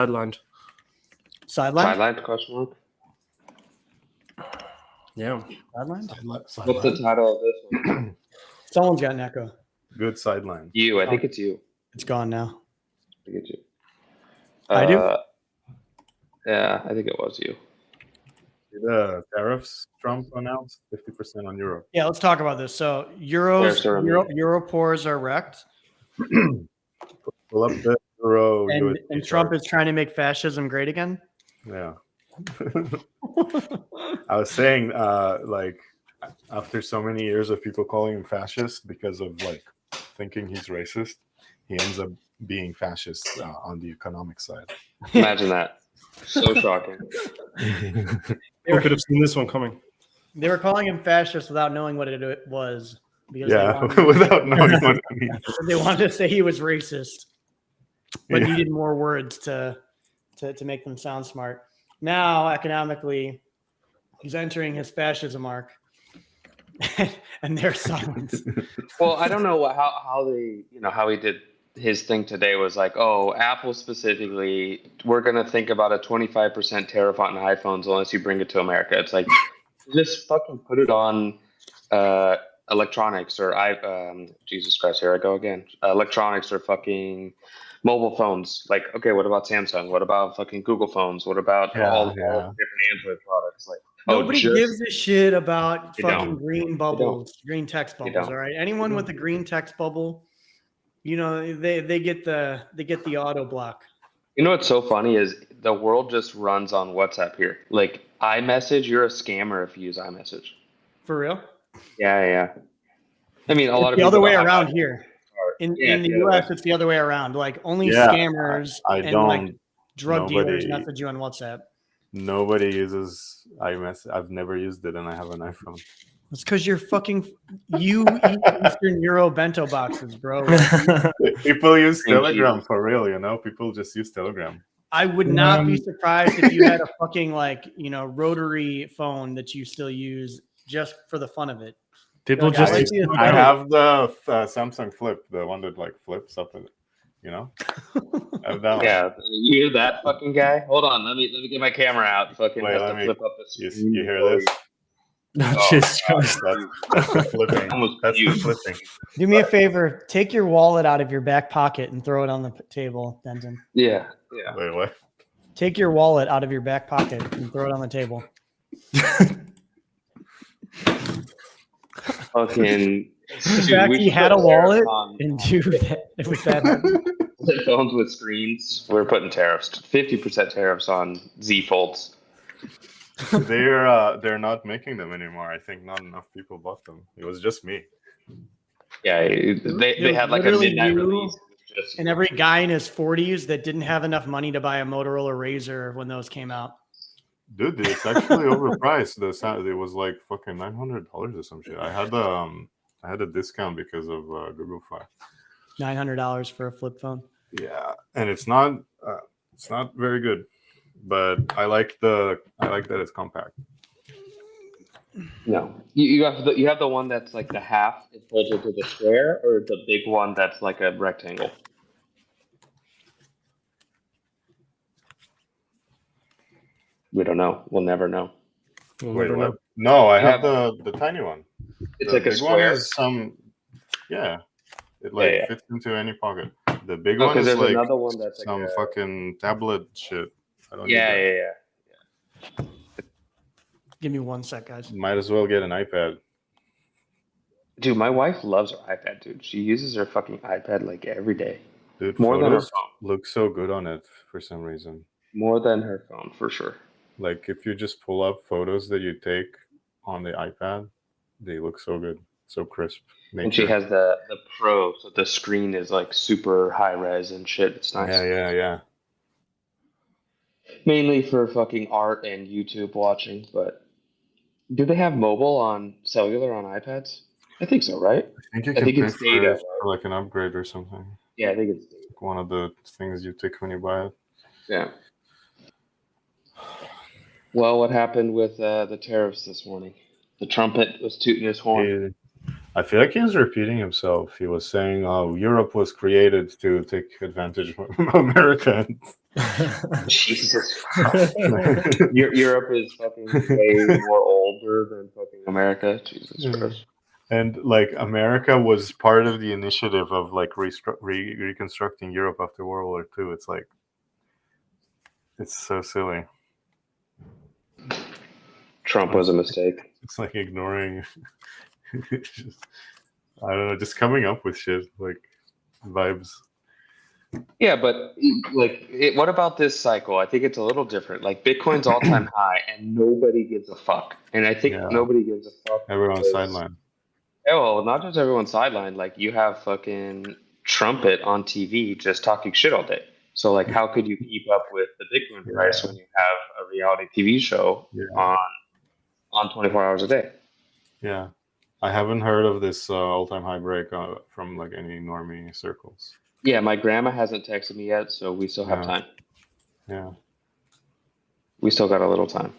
Sidelined. Sidelined? Question mark. Yeah. Sidelined? What's the title of this one? Someone's got an echo. Good sideline. You. I think it's you. It's gone now. I think it's you. I do? Yeah, I think it was you. The tariffs Trump announced 50% on Europe. Yeah, let's talk about this. So Europors are wrecked. Pull up the euro. And Trump is trying to make fascism great again? Yeah. I was saying, like, after so many years of people calling him fascist because of, like, thinking he's racist, he ends up being fascist on the economic side. Imagine that. So shocking. Who could have seen this one coming? They were calling him fascist without knowing what it was. Because without knowing what it means. They wanted to say he was racist, but needed more words to make them sound smart. Now, economically, he's entering his fascism arc, and they're silent. Well, I don't know how he did his thing today was like, oh, Apple specifically, we're going to think about a 25% tariff on iPhones unless you bring it to America. It's like, just fucking put it on electronics or Jesus Christ, here I go again. Electronics or fucking mobile phones. Like, okay, what about Samsung? What about fucking Google phones? What about all the different Android products? Like, nobody gives a shit about fucking green bubbles, green text bubbles. All right, anyone with a green text bubble, you know, they get the auto block. You know what's so funny is the world just runs on WhatsApp here. Like iMessage, you're a scammer if you use iMessage. For real? Yeah. I mean, a lot of the people other way around here. In the US, it's the other way around. Like only scammers like drug dealers message you on WhatsApp. Nobody uses iMessage. I've never used it, and I have an iPhone. It's because you eat Eastern Euro bento boxes, bro. People use Telegram for real, you know? People just use Telegram. I would not be surprised if you had a fucking rotary phone that you still use just for the fun of it. People I have the Samsung Flip, the one that like flips up, you know? I have that one. Yeah, you're that fucking guy. Hold on, let me get my camera out. Fucking wait, have to flip up this. You hear this? That's the flipping. That's the flipping. Do me a favor. Take your wallet out of your back pocket and throw it on the table, Denton. Yeah. Wait, what? Take your wallet out of your back pocket and throw it on the table. Fucking. He had a wallet and do that with that. Phones with screens. We're putting tariffs. 50% tariffs on Z Folds. They're not making them anymore. I think not enough people bought them. It was just me. Yeah, they had like a midnight release. And every guy in his 40s that didn't have enough money to buy a Motorola Razr when those came out. Dude, it's actually overpriced. It was like fucking $900 or some shit. I had a discount because of Google Fi. $900 for a flip phone. Yeah, and it's not very good, but I like that it's compact. No, you have the one that's like the half. It folds into the square, or the big one that's like a rectangle. We don't know. We'll never know. Wait, what? No, I have the tiny one. It's like a square. It fits into any pocket. The big one is like another one that's some like fucking tablet shit. I don't Yeah. Give me 1 sec, guys. Might as well get an iPad. Dude, my wife loves her iPad, dude. She uses her fucking iPad like every day. Dude, more than her phone. Look so good on it for some reason. More than her phone, for sure. Like if you just pull up photos that you take on the iPad, they look so good, so crisp. And she has the Pro, so the screen is like super high res and shit. It's nice. Yeah. Mainly for fucking art and YouTube watching, but do they have mobile on cellular on iPads? I think so, right? I think it's data for like an upgrade or something. Yeah, I think it's data. Like one of the things you take when you buy it. Yeah. Well, what happened with the tariffs this morning? The trumpet was tooting his horn. I feel like he was repeating himself. He was saying, "Oh, Europe was created to take advantage of America." Jesus Christ. Europe is fucking way more older than fucking America. Jesus Christ. And like America was part of the initiative of like reconstructing Europe after World War II. It's like, it's so silly. Trump was a mistake. It's like ignoring. Just, I don't know, just coming up with shit like vibes. Yeah, but like, what about this cycle? I think it's a little different. Like Bitcoin's all-time high, and nobody gives a fuck. And I think nobody gives a fuck. Everyone's sidelined. Yeah, well, not just everyone's sidelined. Like you have fucking Trumpet on TV just talking shit all day. So like, how could you keep up with the Bitcoin price when you have a reality TV show on 24 hours a day? Yeah, I haven't heard of this all-time high break from like any normie circles. Yeah, my grandma hasn't texted me yet, so we still have time. Yeah. We still got a little time.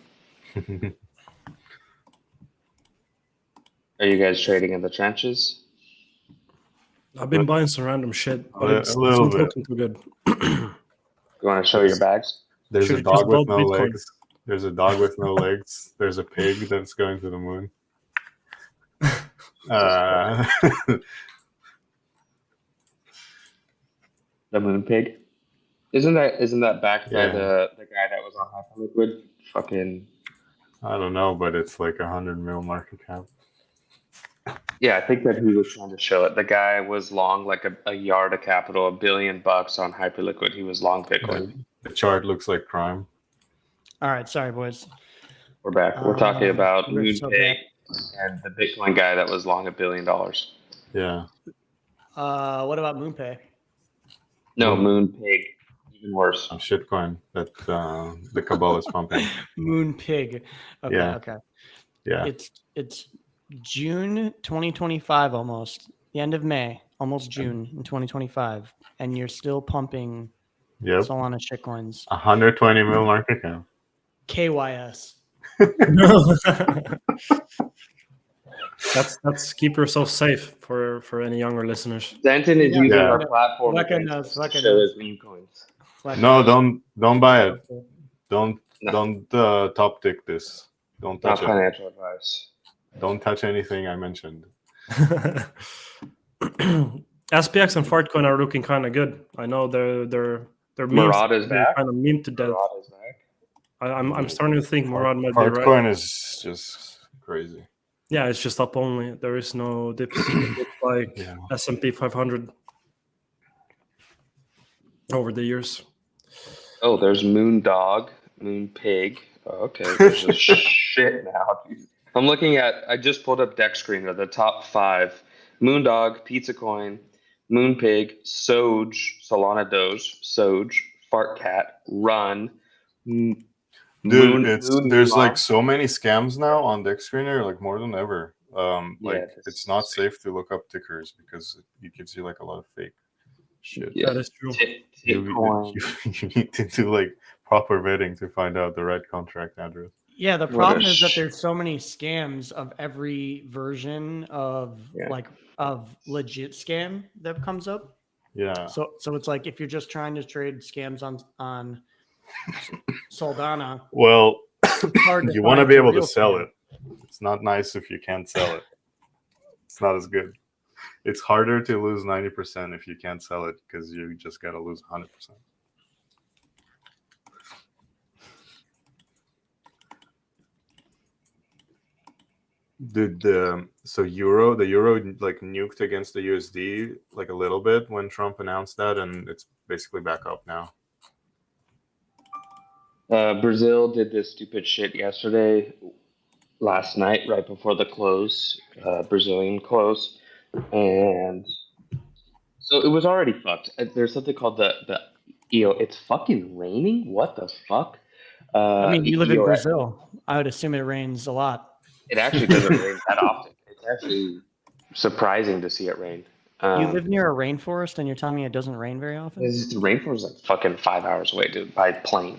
Are you guys trading in the trenches? I've been buying some random shit, but it's a little not bit. looking too good. You want to show your bags? There's Should a just dog with bought no Bitcoin. legs. There's a dog with no legs. There's a pig that's going to the moon. The moon pig? Isn't that backed by Yeah. the guy that was on Hyperliquid? Fucking I don't know, but it's like 100 mil market cap. yeah, I think that he was trying to show it. The guy was long like a yard of capital, $1 billion on Hyperliquid. He was long Bitcoin. The chart looks like crime. All right, sorry, boys. We're back. We're talking about we're Moon so Pig and the Bitcoin guy that was long $1 billion. Yeah. What about MoonPay? No, Moon Pig. Even worse. Shitcoin that the cabal is pumping. Moon Pig. Okay, Yeah. okay. Yeah. It's June 2025 almost. The end of May, almost June in 2025, and you're still pumping Yep. Solana shitcoins. 120 mil market cap. KYS. That's keep yourself safe for any younger listeners. Denton is using Yeah. our platform Weka against knows, us to Weka show knows. his meme coins. No, don't buy it. Don't No. top tick this. Don't Not touch it. financial advice. Don't touch anything I mentioned. SPX and Fartcoin are looking kind of good. I know they're memes Murad is they're back. kind of meme to death. Murad is back. I'm starting to think Murad might be right. Hardcoin is just crazy. Yeah, it's just up only. There is no dips. It's like Yeah. S&P 500 over the years. Oh, there's Moon Dog, Moon Pig. Oh, okay, there's a shit now. Dude. I'm looking at. I just pulled up Deck Screener, the top 5: Moondog, Pizza Coin, Moon Pig, Soj, Solana Doge, Soj, Fart Cat, Run. Dude, Moon, there's Moon like Rock. so many scams now on Deck Screener, like more than ever. Like this it's is not sick. safe to look up tickers because it gives you like a lot of fake shit. Yeah. That is true. Bitcoin. You need to do like proper vetting to find out the right contract address. Yeah, the What a problem is that sh- there's so many scams of every version of Yeah. of legit scam that comes up. Yeah. So it's like if you're just trying to trade scams on Soldana, Well, hard to you want to find be the able to real sell scam. it. It's not nice if you can't sell it. It's not as good. It's harder to lose 90% if you can't sell it because you just got to lose 100%. Did the euro like nuked against the USD like a little bit when Trump announced that, and it's basically back up now. Brazil did this stupid shit last night, right before the close, Brazilian close, and so it was already fucked. There's something called the EO. It's fucking raining. What the fuck? I mean, you live in EOS. Brazil. I would assume it rains a lot. It actually doesn't rain that often. It's actually surprising to see it rain. You live near a rainforest, and you're telling me it doesn't rain very often? The rainforest is like fucking 5 hours away, dude, by plane.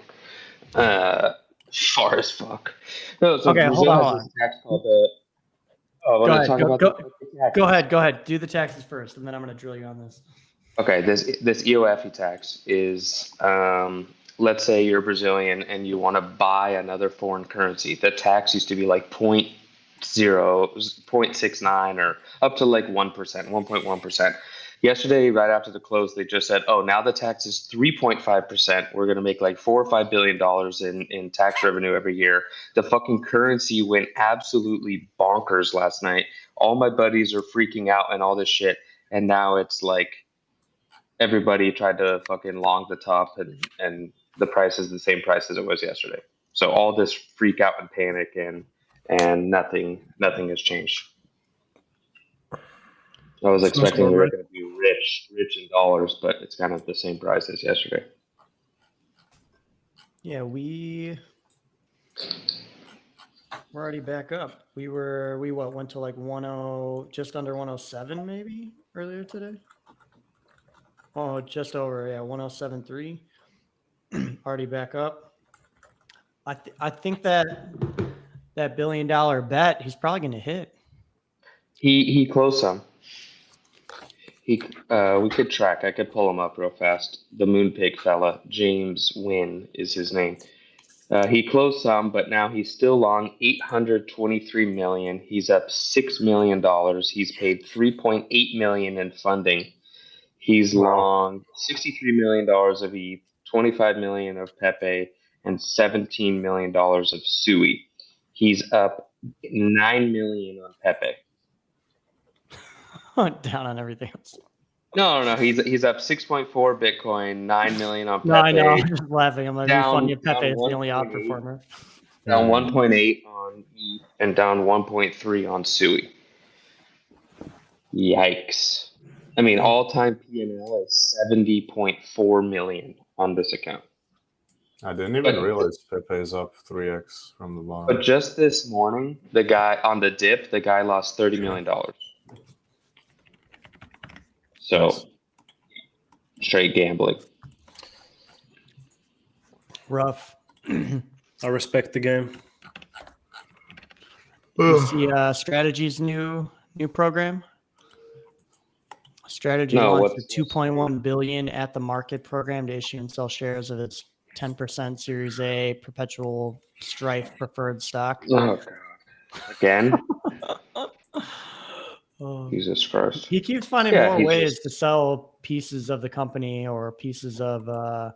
Far as fuck. No, so Okay, hold Brazil on. has this tax called the Oh, I want Go to ahead. talk Go, about go, the taxes. go ahead. Go ahead. Do the taxes first, and then I'm going to drill you on this. Okay, this EOFE tax is, let's say you're Brazilian and you want to buy another foreign currency. The tax used to be like 0.69 or up to like 1%, 1.1%. Yesterday, right after the close, they just said, oh, now the tax is 3.5%. We're going to make like $4 or $5 billion in tax revenue every year. The fucking currency went absolutely bonkers last night. All my buddies are freaking out and all this shit. And now it's like, everybody tried to fucking long the top, and the price is the same price as it was yesterday. So all this freak out and panic and nothing has changed. I was Sounds expecting about we were right. going to be rich in dollars, but it's kind of the same price as yesterday. Yeah, we're already back up. We went to like 10, just under 107 maybe earlier today. Oh, just over, yeah, 107.3. Already back up. I think that $1 billion bet he's probably going to hit. He closed some. We could track. I could pull him up real fast. The Moonpig fella, James Wynn is his name. He closed some, but now he's still long 823 million. He's up $6 million. He's paid 3.8 million in funding. He's long $63 million of ETH, 25 million of Pepe, and $17 million of Sui. He's up 9 million on Pepe. Down on everything else. No. He's up 6.4 Bitcoin, 9 million on Pepe. No, I know. I'm just laughing. I'm like, be Down- funny if Pepe down is the only 1.8. outperformer. Down 1.8 on ETH and down 1.3 on Sui. Yikes. I mean, all-time P&L is 70.4 million on this account. I didn't even But- realize Pepe is up 3x from the bottom. But just this morning, the guy on the dip, the guy lost $30 million. So, Nice. straight gambling. Rough. I respect the game. You see Strategy's new program? Strategy No, launched what's- a 2.1 billion at the market program to issue and sell shares of its 10% Series A perpetual Strife preferred stock. Oh, God. Again? Oh. Jesus Christ. He keeps finding Yeah, more he's ways just- to sell pieces of the company or pieces of the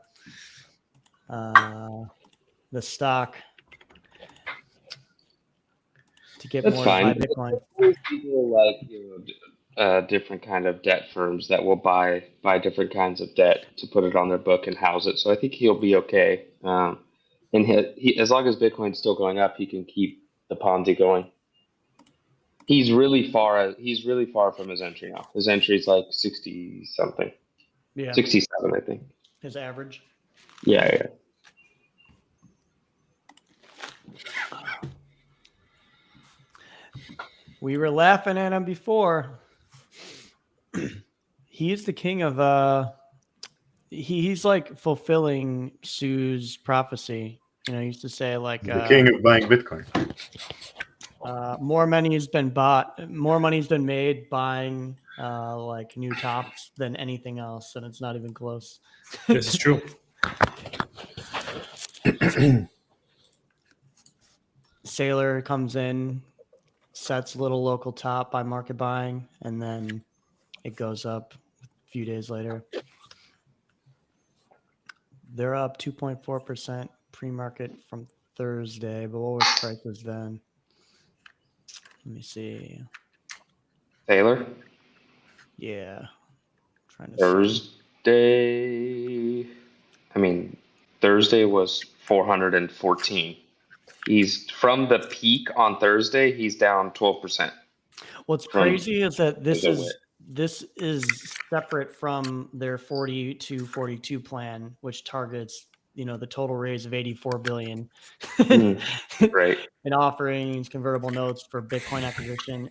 stock to get That's more fine. to buy Bitcoin. There's people like, different kind of debt firms that will buy different kinds of debt to put it on their book and house it. So I think he'll be okay. And he as long as Bitcoin's still going up, he can keep the Ponzi going. He's really far from his entry now. His entry is like 60 something, Yeah, 67, I think. his average. Yeah. We were laughing at him before. He's the king of he's like fulfilling Sue's prophecy. He used to say like The king of buying Bitcoin. more money's been made buying like new tops than anything else, and it's not even close. This is true. Sailor comes in, sets a little local top by market buying, and then it goes up a few days later. They're up 2.4% pre-market from Thursday, but what was prices then? Let me see. Taylor? Yeah. Trying to Thursday was 414. He's from the peak on Thursday, he's down 12%. What's from crazy is that this the is separate from their 40 to 42 plan, which targets the total raise of 84 billion Right. in offerings, convertible notes for Bitcoin acquisition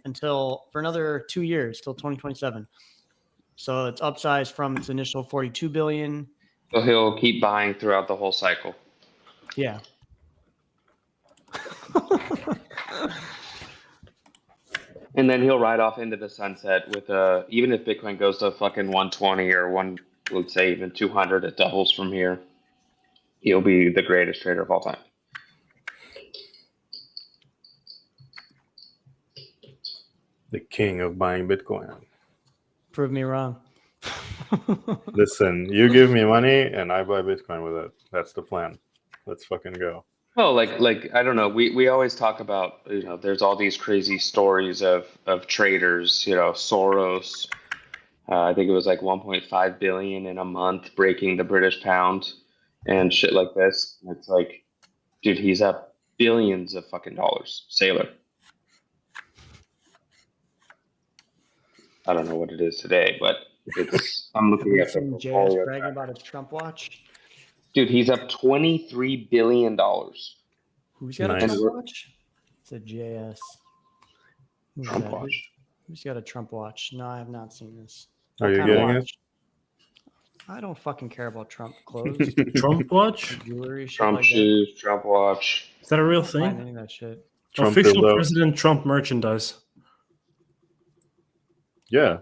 for another 2 years till 2027. So it's upsized from its initial 42 billion. So he'll keep buying throughout the whole cycle. Yeah. And then he'll ride off into the sunset with even if Bitcoin goes to fucking 120 or let's say even 200, it doubles from here. He'll be the greatest trader of all time. The king of buying Bitcoin. Prove me wrong. Listen, you give me money and I buy Bitcoin with it. That's the plan. Let's fucking go. Well, like I don't know. We always talk about, there's all these crazy stories of traders. Soros. I think it was like 1.5 billion in a month, breaking the British pound and shit like this. And it's like, dude, he's up billions of fucking dollars. Sailor. I don't know what it is today, but I'm looking at the JS portfolio. bragging about his Trump watch. Dude, he's up $23 billion. Who's got a Nice. Trump watch? It's a JS. Who's Trump that? watch. Who's got a Trump watch? No, I have not seen this. Are you What kind of getting it? watch? I don't fucking care about Trump clothes, Trump watch? jewelry, shit Trump like that. shoes, Trump watch. Is that a real I don't find thing? any of that shit. Trump Official dildo. President Trump merchandise. Yeah.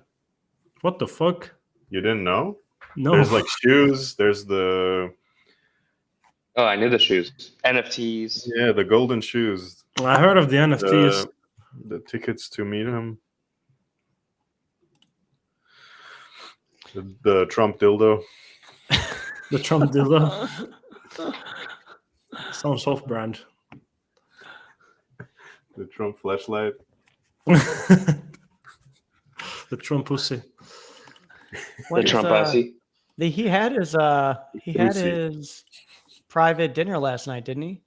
What the fuck? You didn't know? No. There's like shoes. There's the Oh, I knew the shoes. NFTs. the golden shoes. I heard of the NFTs. The tickets to meet him. The Trump dildo. The Trump dildo. Sounds off brand. The Trump flashlight. The Trump pussy. The Trump pussy. He had his his private dinner last night, didn't he?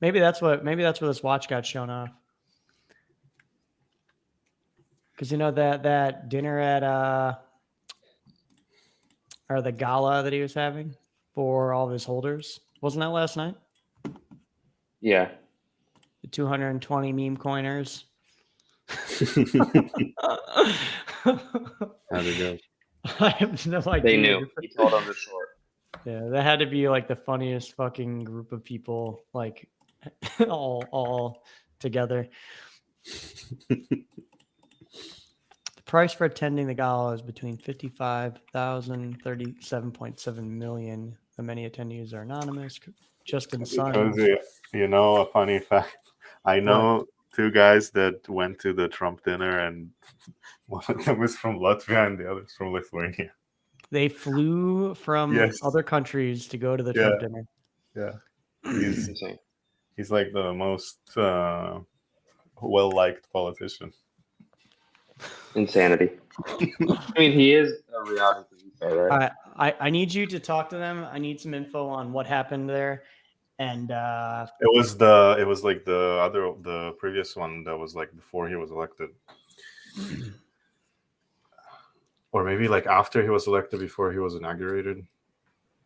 maybe that's where this watch got shown off. Because that dinner at or the gala that he was having for all of his holders, wasn't that last night? Yeah. The 220 meme coiners. How'd it go? I have no idea. They knew. He told them to short. Yeah, that had to be like the funniest fucking group of people, like all together. The price for attending the gala is between 55,000 and 37.7 million. The many attendees are anonymous. Justin Sun. Because a funny fact. I know two guys that went to the Trump dinner, and one of them is from Latvia and the other is from Lithuania. They flew from Yes. other countries to go to the Trump dinner. Yeah. Insane. He's like the most well-liked politician. Insanity. I mean, he is a reality TV star, right? I need you to talk to them. I need some info on what happened there. And It was like the previous one that was like before he was elected. Or maybe like after he was elected, before he was inaugurated.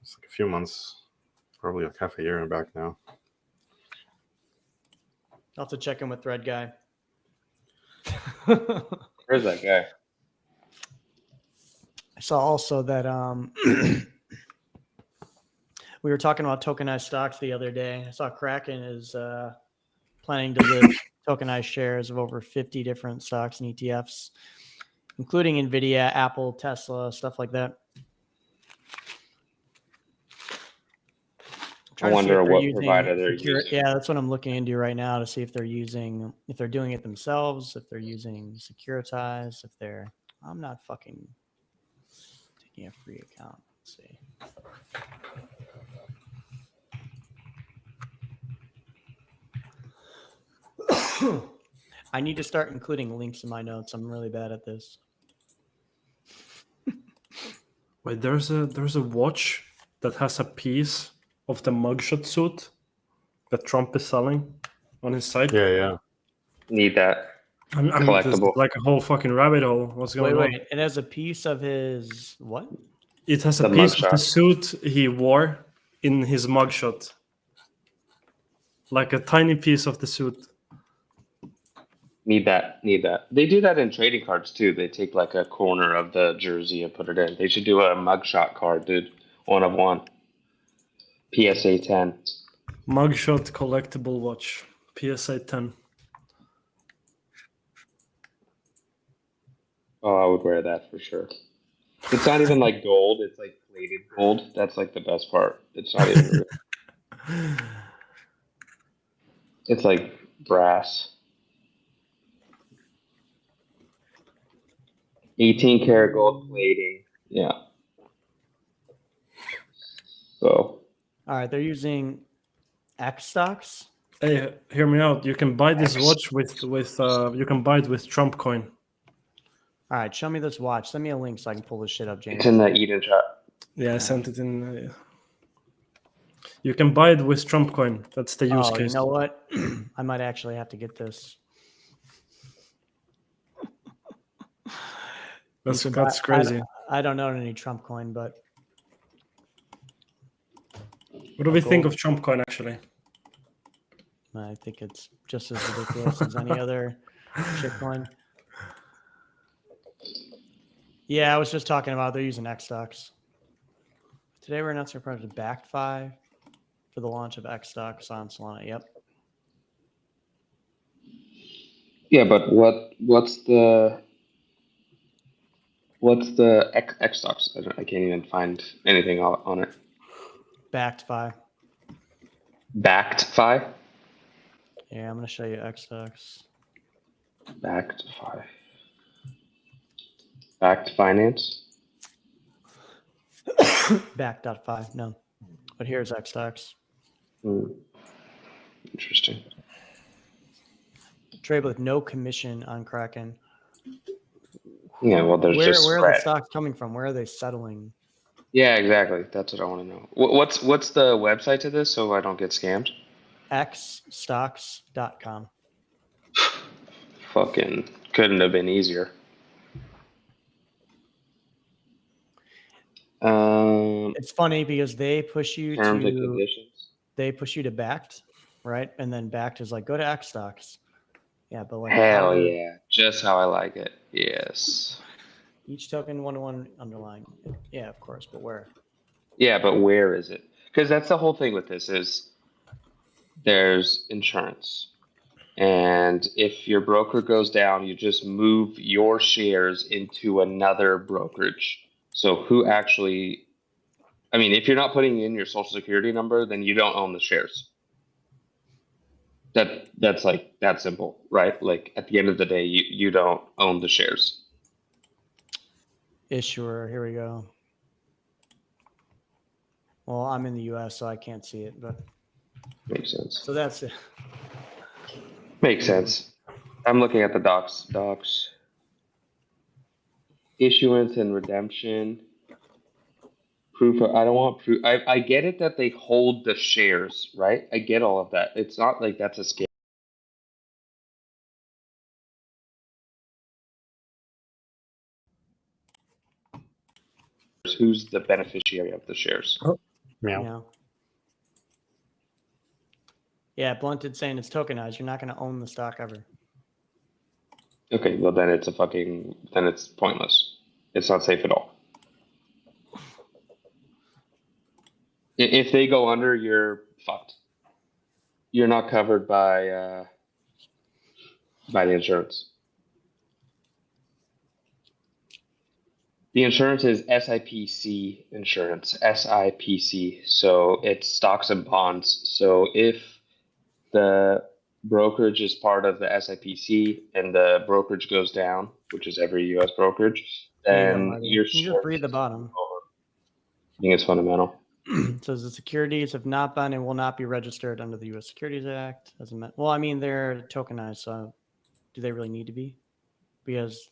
It's like a few months, probably like half a year back now. I'll have to check in with Thread Guy. Where's that guy? I saw also that we were talking about tokenized stocks the other day. I saw Kraken is planning to list tokenized shares of over 50 different stocks and ETFs, including NVIDIA, Apple, Tesla, stuff like that. I wonder what provider they're using. Yeah, that's what I'm looking into right now to see if they're doing it themselves, if they're using Securitize, I'm not fucking taking a free account. Let's see. I need to start including links in my notes. I'm really bad at this. Wait, there's a watch that has a piece of the mugshot suit that Trump is selling on his site. Yeah. Need that. I'm Collectible. just like a whole fucking rabbit hole. What's going on? Wait. It has a piece of his what? It has a The piece of the mugshot. suit he wore in his mugshot. Like a tiny piece of the suit. Need that. They do that in trading cards too. They take like a corner of the jersey and put it in. They should do a mugshot card, dude. 1 of 1. PSA 10. Mugshot collectible watch. PSA 10. Oh, I would wear that for sure. It's not even like gold; it's like plated gold. That's like the best part. It's not even real. It's like brass. 18 karat gold plating. Yeah. So All right, they're using X stocks. Hey, hear me out. You can buy this X. watch with you can buy it with Trump coin. All right, show me this watch. Send me a link so I can pull this shit up, James. it's in the Eden chat. Yeah, I sent it in. You can buy it with Trump coin. That's the use Oh, case. you know what? I might actually have to get this. That's You can that's buy- crazy. I don't own any Trump coin, but What do we think gold. of Trump coin actually? I think it's just as ridiculous as any other shitcoin. Yeah, I was just talking about they're using X stocks. Today we're announcing a project BackFi for the launch of X stocks on Solana. Yep. Yeah, but what's the X stocks? I can't even find anything on it. BackFi. Backed Fi? Yeah, I'm gonna show you X stocks. Backed Fi. Backed Finance? Back.fi. No. But here's X stocks. Interesting. Trade with no commission on Kraken. Yeah, well, there's Where just are the spread. stocks coming from? Where are they settling? Yeah, exactly. That's what I want to know. What's the website to this so I don't get scammed? Xstocks.com. Fucking couldn't have been easier. It's funny because they push you Terms and to conditions. Backed, right? And then Backed is like, go to X stocks. Yeah, but like Hell our- yeah, just how I like it. Yes. each token 1-to-1 underlying. Yeah, of course, but where? Yeah, but where is it? Because that's the whole thing with this is there's insurance. And if your broker goes down, you just move your shares into another brokerage. So who actually, I mean, if you're not putting in your social security number, then you don't own the shares. That's like that simple, right? Like at the end of the day, you don't own the shares. Issuer, here we go. Well, I'm in the US, so I can't see it, but Makes sense. so that's it. Makes sense. I'm looking at the docs. Docs. Issuance and redemption. Proof of, I don't want proof. I get it that they hold the shares, right? I get all of that. It's not like that's a scam. Who's the beneficiary of the shares? Meow. Yeah. Yeah, Blunted saying it's tokenized. You're not going to own the stock ever. Okay, well then it's then it's pointless. It's not safe at all. If they go under, you're fucked. You're not covered by the insurance. The insurance is SIPC insurance, SIPC. So it's stocks and bonds. So if the brokerage is part of the SIPC and the brokerage goes down, which is every U.S. brokerage, then your you just read the bottom. I think it's fundamental. It says the securities have not been and will not be registered under the U.S. Securities Act. Well, I mean, they're tokenized, so do they really need to be? Because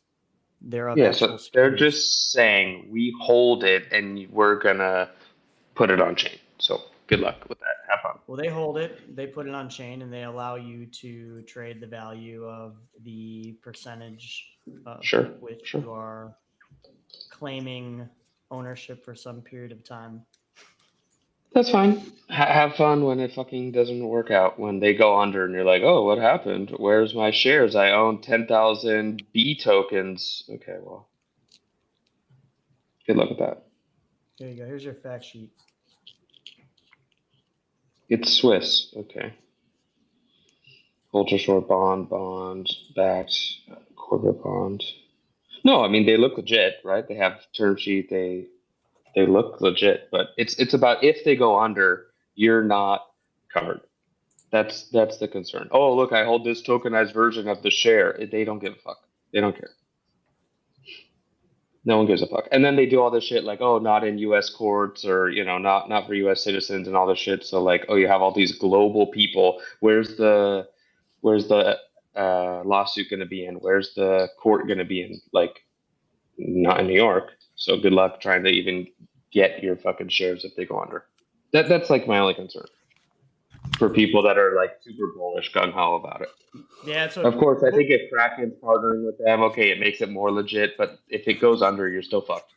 they're of Yeah, so actual they're securities. just saying we hold it and we're gonna put it on chain. So good luck with that. Have fun. Well, they hold it, they put it on chain, and they allow you to trade the value of the percentage of Sure, which sure. you are claiming ownership for some period of time. That's fine. Have fun when it fucking doesn't work out. When they go under and you're like, oh, what happened? Where's my shares? I own 10,000 B tokens. Okay, well, good luck with that. There you go. Here's your fact sheet. It's Swiss. Okay. Ultra short bond, backed, corporate bond. No, I mean they look legit, right? They have term sheet. They look legit, but it's about if they go under, you're not covered. That's the concern. Oh, look, I hold this tokenized version of the share. They don't give a fuck. They don't care. No one gives a fuck. And then they do all this shit like, oh, not in U.S. courts or not for U.S. citizens and all this shit. So like, oh, you have all these global people. Where's the lawsuit going to be in? Where's the court going to be in? Like, not in New York. So good luck trying to even get your fucking shares if they go under. That's like my only concern for people that are like super bullish, gung ho about it. Yeah, so Of course, I think if Kraken's partnering with them, okay, it makes it more legit. But if it goes under, you're still fucked.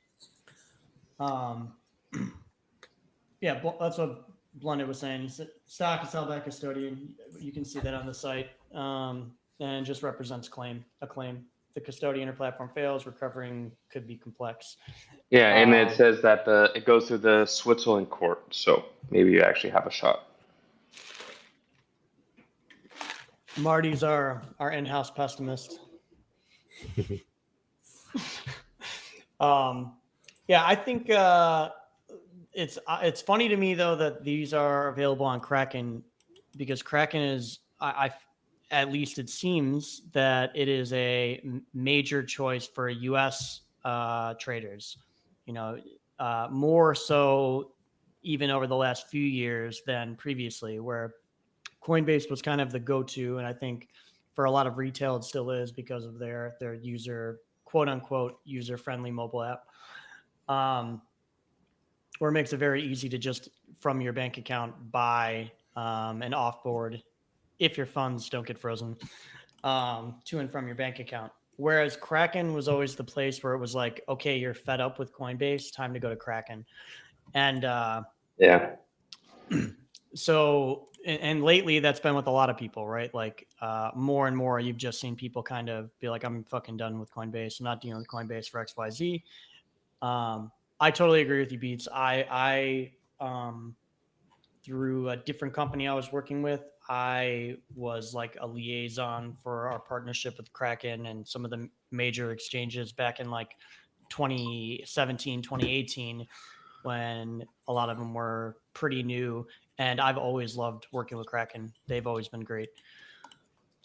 Yeah, that's what Blended was saying. He said stock is held by custodian. You can see that on the site, and it just represents a claim. The custodian or platform fails, recovering could be complex. Yeah, and it says that it goes through the Switzerland court, so maybe you actually have a shot. Marty's our in-house pessimist. Yeah, I think it's funny to me though that these are available on Kraken because Kraken is at least it seems that it is a major choice for U.S. Traders. More so even over the last few years than previously, where Coinbase was kind of the go-to, and I think for a lot of retail it still is because of their user, quote unquote, user-friendly mobile app, where it makes it very easy to just from your bank account buy an offboard if your funds don't get frozen to and from your bank account. Whereas Kraken was always the place where it was like, okay, you're fed up with Coinbase, time to go to Kraken, and yeah. So, and lately that's been with a lot of people, right? Like more and more, you've just seen people kind of be like, I'm fucking done with Coinbase. I'm not dealing with Coinbase for XYZ. I totally agree with you, Beats. I through a different company I was working with, I was like a liaison for our partnership with Kraken and some of the major exchanges back in like 2017, 2018, when a lot of them were pretty new. And I've always loved working with Kraken. They've always been great.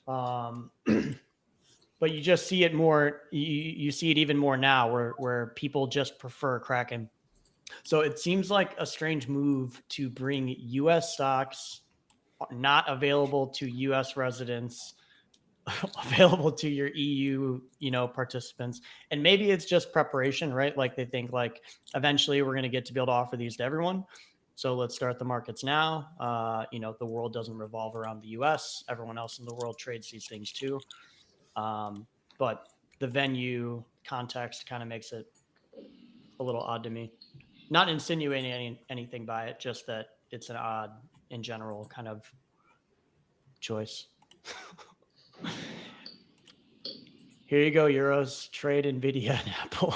But you just see it more. You see it even more now where people just prefer Kraken. So it seems like a strange move to bring U.S. stocks not available to U.S. residents, available to your EU, participants. And maybe it's just preparation, right? Like they think like eventually we're going to get to be able to offer these to everyone. So let's start the markets now. The world doesn't revolve around the U.S. Everyone else in the world trades these things too. But the venue context kind of makes it a little odd to me. Not insinuating anything by it, just that it's an odd, in general, kind of choice. Here you go, Euros. Trade NVIDIA and Apple.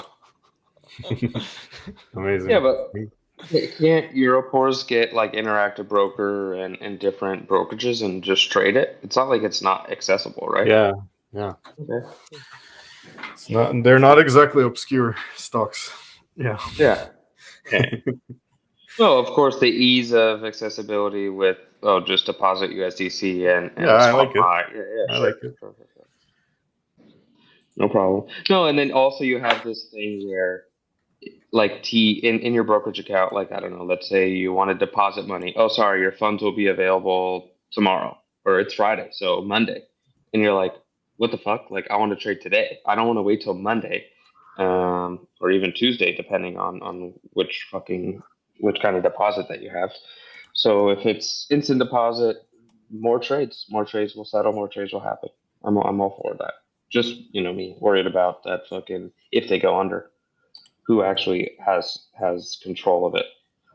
Amazing. Yeah, but can't Europors get like Interactive Broker and different brokerages and just trade it? It's not like it's not accessible, right? Yeah. Okay. It's not. They're not exactly obscure stocks. Yeah. Yeah. No, of course, the ease of accessibility with just deposit USDC and I like it. Yeah, I like it. Sure. No problem. No, and then also you have this thing where, like in your brokerage account, like I don't know, let's say you want to deposit money. Oh, sorry, your funds will be available tomorrow, or it's Friday, so Monday, and you're like, what the fuck? Like I want to trade today. I don't want to wait till Monday, or even Tuesday, depending on which kind of deposit that you have. So if it's instant deposit, more trades will settle, more trades will happen. I'm all for that. Just me worried about that fucking if they go under, who actually has control of it.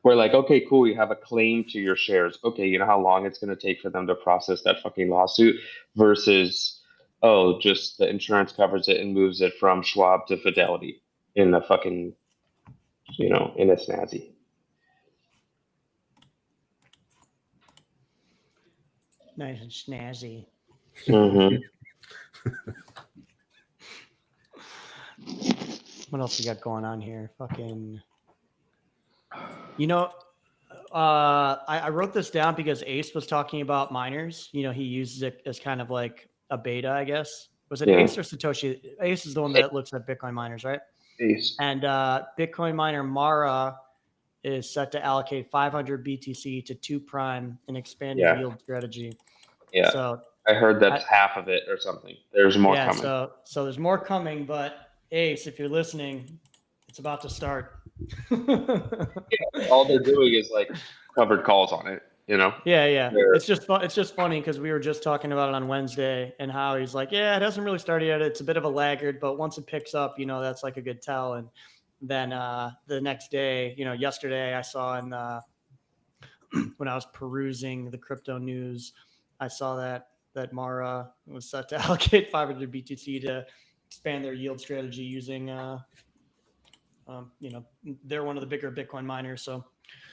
We're like, okay, cool, you have a claim to your shares. Okay, you know how long it's going to take for them to process that fucking lawsuit versus, just the insurance covers it and moves it from Schwab to Fidelity in a fucking, in a snazzy. Nice and snazzy. Mm-hmm. What else we got going on here? Fucking, you know, I wrote this down because Ace was talking about miners. You know, he uses it as kind of like a beta, I guess. Was it Yeah. Ace or Satoshi? Ace is the one that looks at Bitcoin miners, right? Peace. And Bitcoin miner Mara is set to allocate 500 BTC to 2 Prime and expanded Yeah. yield strategy. Yeah. So I heard that's half of it or something. There's more yeah, coming. so there's more coming, but Ace, if you're listening, it's about to start. All they're doing is like covered calls on it, you know? Yeah. They're- It's just fun. It's just funny because we were just talking about it on Wednesday and how he's like, yeah, it hasn't really started yet. It's a bit of a laggard, but once it picks up, you know, that's like a good tell. And then the next day, you know, yesterday I saw in when I was perusing the crypto news, I saw that Mara was set to allocate 500 BTC to expand their yield strategy using, you know, they're one of the bigger Bitcoin miners. So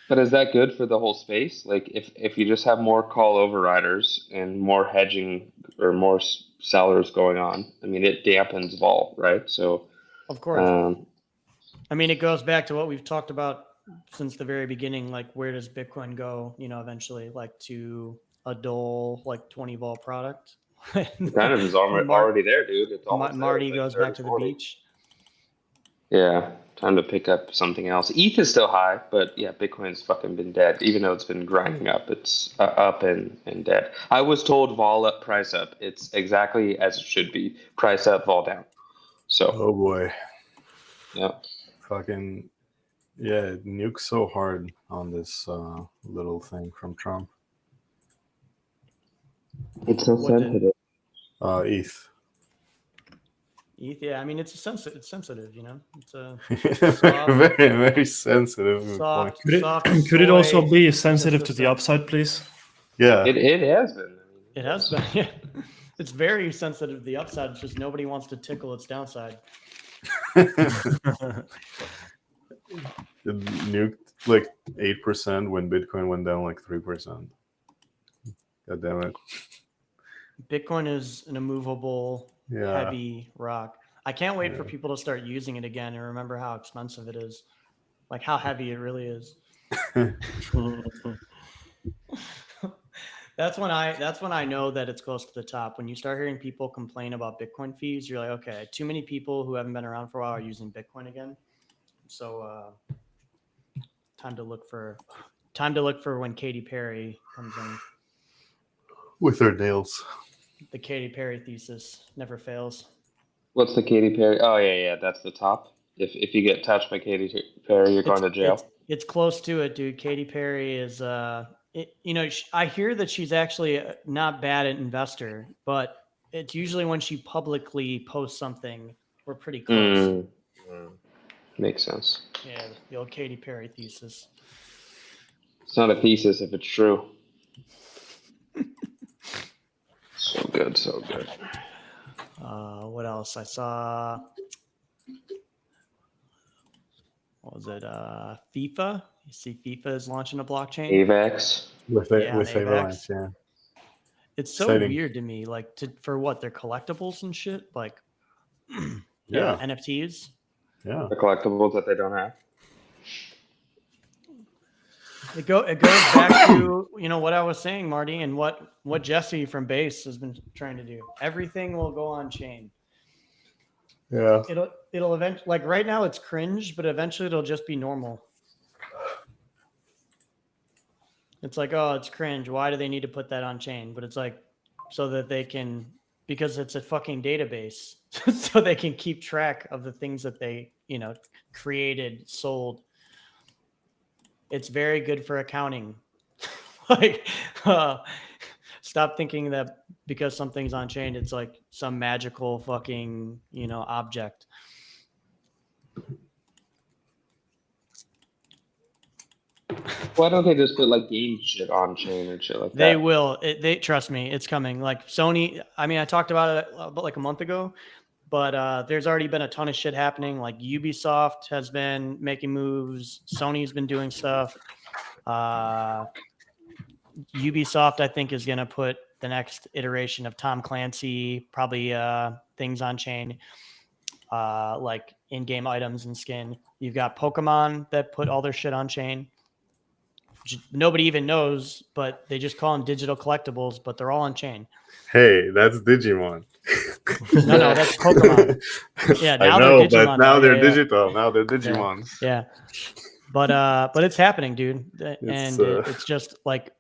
But is that good for the whole space? Like, if you just have more call overriders and more hedging or more sellers going on, I mean, it dampens vol, right? So, of course, um, I mean, it goes back to what we've talked about since the very beginning. Like, where does Bitcoin go? You know, eventually, like to a dull, like 20 volt product. it kind of is already there, dude. It's almost there. Marty It's like goes 30, back to the 40. beach. Yeah, time to pick up something else. ETH is still high, but yeah, Bitcoin's fucking been dead. Even though it's been grinding up, it's up and dead. I was told vol up, price up. It's exactly as it should be. Price up, vol down. So, Oh boy, yeah. fucking yeah, it nukes so hard on this little thing from Trump. It's so What did- sensitive. ETH. ETH, yeah, I mean, it's sensitive, you know. It's a very, very sensitive. soft, Could it, soft could it also soy, be sensitive just to a the sec. upside, please? Yeah. It has been. I mean, It has been. Yeah. It's very sensitive to the upside. It's just nobody wants to tickle its downside. It nuked like 8% when Bitcoin went down like 3%. God damn it. Bitcoin is an immovable, Yeah. heavy rock. I can't wait for people to start using it again and remember how expensive it is, like how heavy it really is. That's when I know that it's close to the top. When you start hearing people complain about Bitcoin fees, you're like, okay, too many people who haven't been around for a while are using Bitcoin again. So time to look for when Katy Perry comes in. With her nails. The Katy Perry thesis never fails. what's the Katy Perry? Oh yeah, that's the top. If you get touched by Katy Perry, you're going to jail. It's close to it, dude. Katy Perry is, you know, I hear that she's actually not bad at investor, but it's usually when she publicly posts something, we're pretty close. Makes sense. Yeah, the old Katy Perry thesis. It's not a thesis if it's true. So good, so good. What else? I saw. What was it? FIFA. You see, FIFA is launching a blockchain. AVAX. With Yeah, with AVAX. Avalanche, yeah. It's so Exciting. weird to me, like for what they're collectibles and shit, like Yeah. NFTs. Yeah. The collectibles that they don't have. It goes back to what I was saying, Marty, and what Jesse from Base has been trying to do. Everything will go on chain. Yeah. It'll eventually, like right now it's cringe, but eventually it'll just be normal. It's like, oh, it's cringe. Why do they need to put that on chain? But it's like so that they can, because it's a fucking database, so they can keep track of the things that they created, sold. It's very good for accounting. Like, stop thinking that because something's on chain, it's like some magical fucking, object. Why don't they just put like game shit on chain and shit like that? They will. They trust me. It's coming. Like Sony. I mean, I talked about it about like a month ago, but there's already been a ton of shit happening. Like Ubisoft has been making moves. Sony's been doing stuff. Ubisoft, I think, is going to put the next iteration of Tom Clancy, probably things on chain. like in-game items and skin. You've got Pokemon that put all their shit on chain. Nobody even knows, but they just call them digital collectibles, but they're all on chain. Hey, that's Digimon. No, that's Pokemon. Yeah, I now know, they're but Digimon now now. they're Yeah, yeah. digital. Now they're Digimons. Yeah. But it's happening, dude. It's, It's just like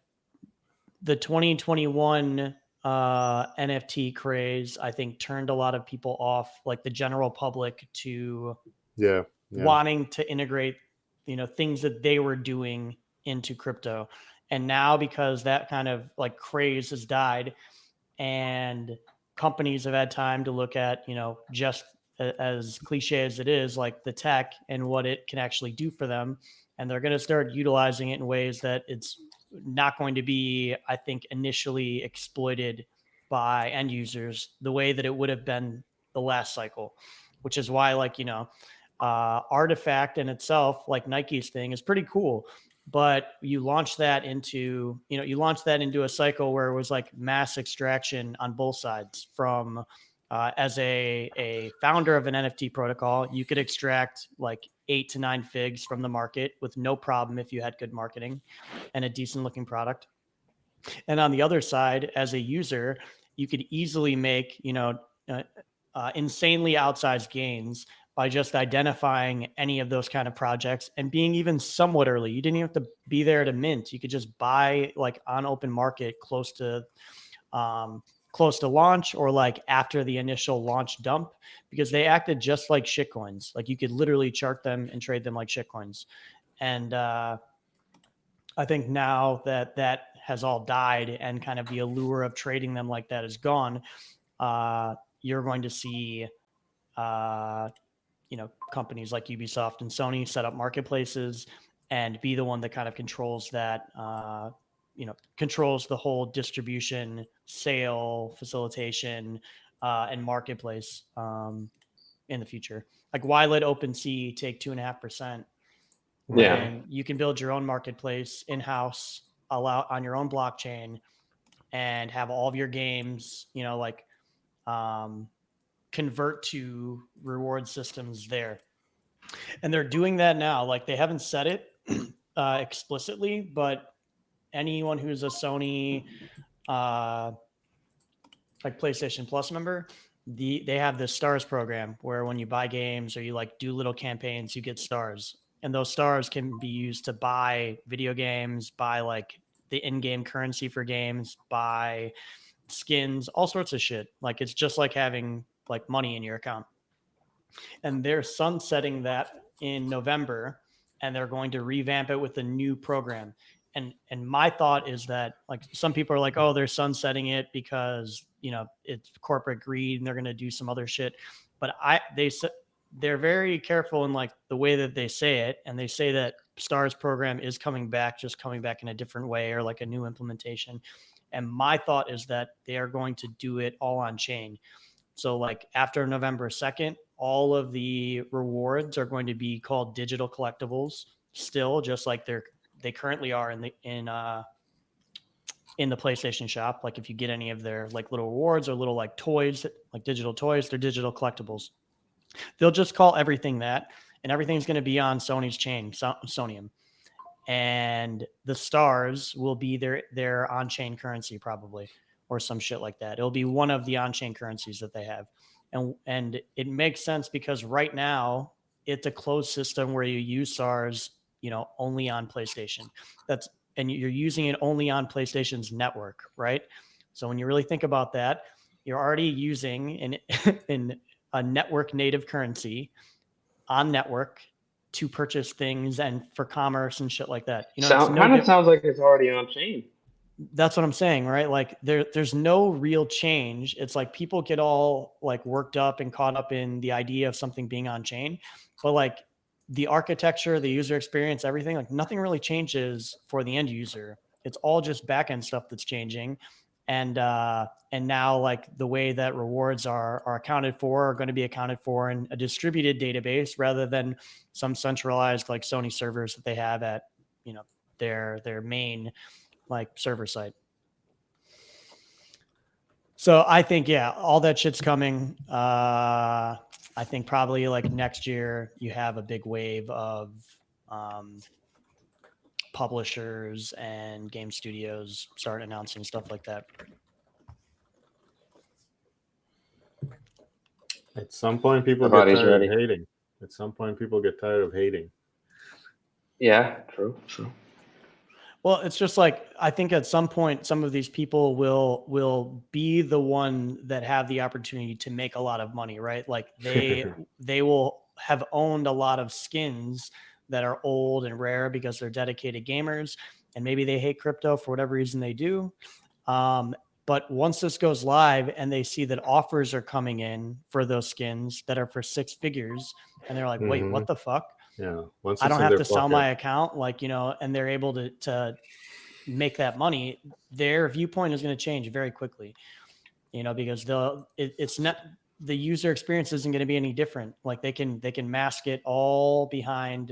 the 2021 NFT craze, I think, turned a lot of people off, like the general public, to yeah. wanting to integrate, things that they were doing into crypto. And now, because that kind of like craze has died and companies have had time to look at, just as cliche as it is, like the tech and what it can actually do for them. And they're going to start utilizing it in ways that it's not going to be, I think, initially exploited by end users the way that it would have been the last cycle, which is why, like, Artifact in itself, like Nike's thing, is pretty cool. But you launch that into, a cycle where it was like mass extraction on both sides. From as a founder of an NFT protocol, you could extract like 8 to 9 figs from the market with no problem if you had good marketing and a decent looking product. And on the other side, as a user, you could easily make, insanely outsized gains by just identifying any of those kind of projects and being even somewhat early. You didn't even have to be there to mint. You could just buy like on open market close to launch, or like after the initial launch dump, because they acted just like shitcoins. Like you could literally chart them and trade them like shitcoins. And I think now that has all died and kind of the allure of trading them like that is gone, you're going to see companies like Ubisoft and Sony set up marketplaces and be the one that kind of controls that, controls the whole distribution, sale, facilitation, and marketplace in the future. Like, why let OpenSea take 2.5% when you can build your own marketplace in-house, allow on your own blockchain, and have all of your games, convert to reward systems there. And they're doing that now. Like, they haven't said it explicitly, but anyone who's a Sony like PlayStation Plus member, they have this stars program where when you buy games or you like do little campaigns, you get stars. And those stars can be used to buy video games, buy like the in-game currency for games, buy skins, all sorts of shit. Like, it's just like having like money in your account. And they're sunsetting that in November, and they're going to revamp it with a new program. And my thought is that, like, some people are like, oh, they're sunsetting it because, it's corporate greed and they're going to do some other shit. But they're very careful in like the way that they say it. And they say that stars program is coming back, just coming back in a different way, or like a new implementation. And my thought is that they are going to do it all on chain. So like after November 2nd, all of the rewards are going to be called digital collectibles still, just like they currently are in the PlayStation shop. Like, if you get any of their like little rewards or little like toys, like digital toys, they're digital collectibles. They'll just call everything that, and everything's going to be on Sony's chain, Sonium. And the stars will be their on-chain currency probably, or some shit like that. It'll be one of the on-chain currencies that they have. And it makes sense because right now it's a closed system where you use stars, only on PlayStation. And you're using it only on PlayStation's network, right? So when you really think about that, you're already using in a network native currency on network to purchase things and for commerce and shit like that. Sounds like it's already on chain. That's what I'm saying, right? Like there's no real change. It's like people get all like worked up and caught up in the idea of something being on chain, but like the architecture, the user experience, everything, like nothing really changes for the end user. It's all just backend stuff that's changing. And now like the way that rewards are accounted for are going to be accounted for in a distributed database rather than some centralized like Sony servers that they have at, their main like server site. So I think, yeah, all that shit's coming. I think probably like next year you have a big wave of publishers and game studios start announcing stuff like that. At some point, people get Everybody's tired ready. of hating. At some point, people get tired of hating. Yeah, true. Well, it's just like I think at some point some of these people will be the one that have the opportunity to make a lot of money, right? Like they will have owned a lot of skins that are old and rare because they're dedicated gamers, and maybe they hate crypto for whatever reason they do. But once this goes live and they see that offers are coming in for those skins that are for 6 figures, and they're like, wait, what the fuck? Yeah. Once I it's don't in have their to sell pocket. my account, like, you know, and they're able to make that money. Their viewpoint is going to change very quickly, you know, because it's not, the user experience isn't going to be any different. Like they can mask it all behind,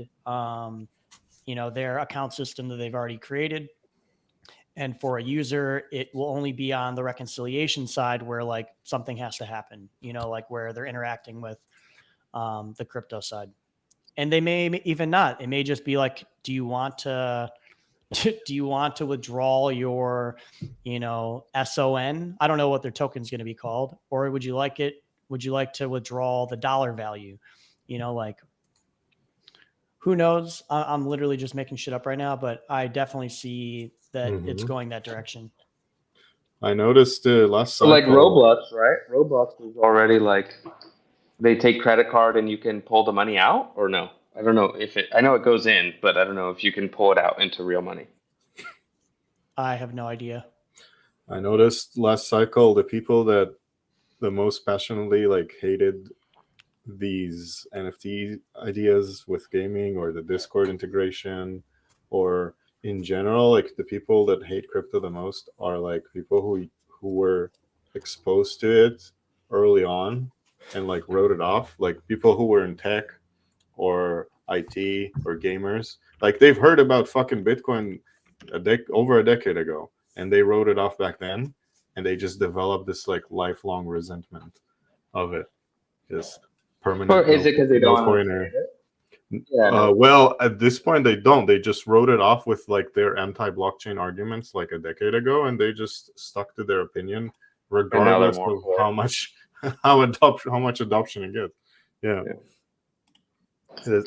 you know, their account system that they've already created. And for a user, it will only be on the reconciliation side where like something has to happen, you know, like where they're interacting with the crypto side. And they may even not. It may just be like, do you want to withdraw your, you know, SON? I don't know what their token is going to be called. Or would you like to withdraw the dollar value? You know, like, who knows? I'm literally just making shit up right now, but I definitely see that it's going that direction. I noticed last So like cycle. Roblox, right? Roblox is already like they take credit card and you can pull the money out, or no? I don't know if it. I know it goes in, but I don't know if you can pull it out into real money. I have no idea. I noticed last cycle the people that the most passionately like hated these NFT ideas with gaming or the Discord integration or in general, like the people that hate crypto the most are like people who were exposed to it early on and like wrote it off, like people who were in tech or IT or gamers. Like they've heard about fucking Bitcoin over a decade ago and they wrote it off back then and they just developed this like lifelong resentment of it. Just permanent. Or is it because they don't coiner. Yeah, no. Well, at this point, they don't. They just wrote it off with like their anti-blockchain arguments like a decade ago, and they just stuck to their opinion, regardless of how much adoption it gets. Yeah.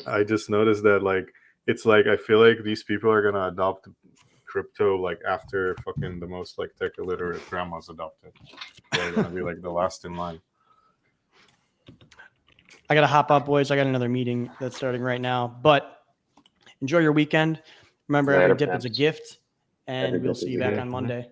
I just noticed that like it's like I feel like these people are gonna adopt crypto like after fucking the most like tech illiterate grandmas adopt it. They're gonna be like the last in line. I got to hop up, boys. I got another meeting that's starting right now, but enjoy your weekend. Remember, every dip is a gift, and we'll see you back on Monday.